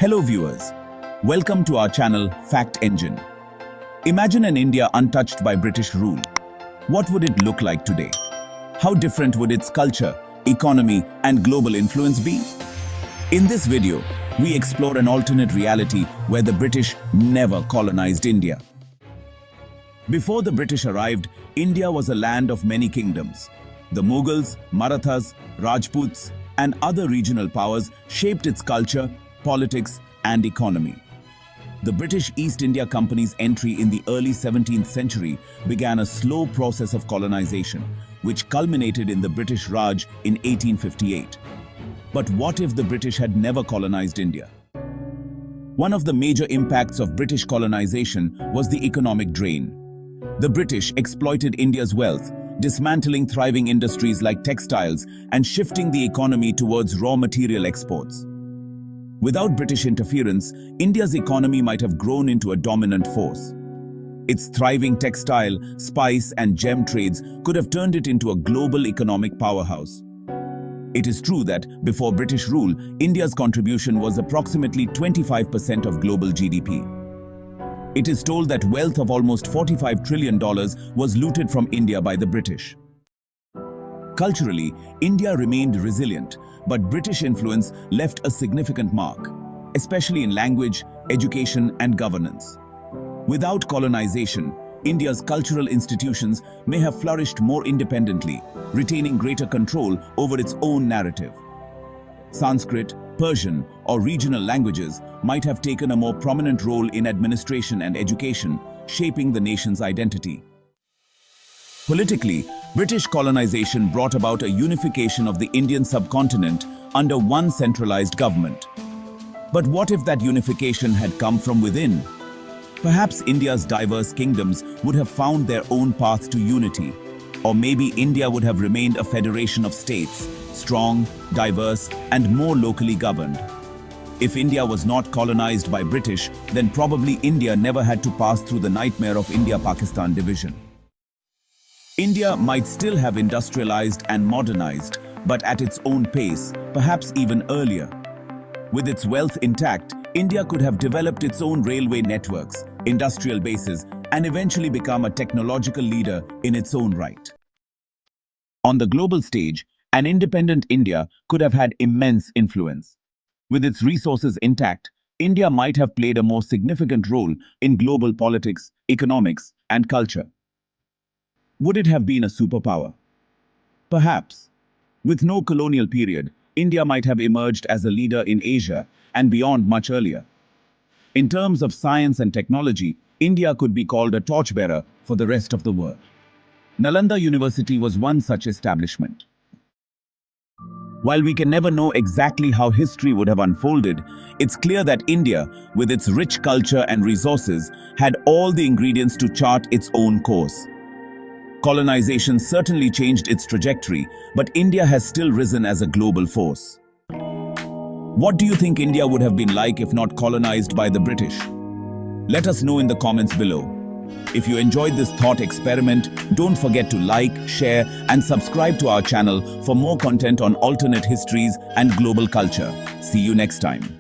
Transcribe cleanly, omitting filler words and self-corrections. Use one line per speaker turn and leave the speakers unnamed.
Hello viewers, welcome to our channel Fact Engine. Imagine an India untouched by British rule. What would it look like today? How different would its culture, economy and global influence be? In this video, we explore an alternate reality where the British never colonized India. Before the British arrived, India was a land of many kingdoms. The Mughals, Marathas, Rajputs and other regional powers shaped its culture, politics and economy. The British East India Company's entry in the early 17th century began a slow process of colonization, which culminated in the British Raj in 1858. But what if the British had never colonized India? One of the major impacts of British colonization was the economic drain. The British exploited India's wealth, dismantling thriving industries like textiles and shifting the economy towards raw material exports. Without British interference, India's economy might have grown into a dominant force. Its thriving textile, spice and gem trades could have turned it into a global economic powerhouse. It is true that before British rule, India's contribution was approximately 25% of global GDP. It is told that wealth of almost $45 trillion was looted from India by the British. Culturally, India remained resilient, but British influence left a significant mark, especially in language, education and governance. Without colonization, India's cultural institutions may have flourished more independently, retaining greater control over its own narrative. Sanskrit, Persian or regional languages might have taken a more prominent role in administration and education, shaping the nation's identity. Politically, British colonization brought about a unification of the Indian subcontinent under one centralized government. But what if that unification had come from within? Perhaps India's diverse kingdoms would have found their own path to unity. Or maybe India would have remained a federation of states, strong, diverse, and more locally governed. If India was not colonized by British, then probably India never had to pass through the nightmare of India-Pakistan division. India might still have industrialized and modernized, but at its own pace, perhaps even earlier. With its wealth intact, India could have developed its own railway networks, industrial bases, and eventually become a technological leader in its own right. On the global stage, an independent India could have had immense influence. With its resources intact, India might have played a more significant role in global politics, economics, and culture. Would it have been a superpower? Perhaps. With no colonial period, India might have emerged as a leader in Asia and beyond much earlier. In terms of science and technology, India could be called a torchbearer for the rest of the world. Nalanda University was one such establishment. While we can never know exactly how history would have unfolded, it's clear that India, with its rich culture and resources, had all the ingredients to chart its own course. Colonization certainly changed its trajectory, but India has still risen as a global force. What do you think India would have been like if not colonized by the British? Let us know in the comments below. If you enjoyed this thought experiment, don't forget to like, share, and subscribe to our channel for more content on alternate histories and global culture. See you next time.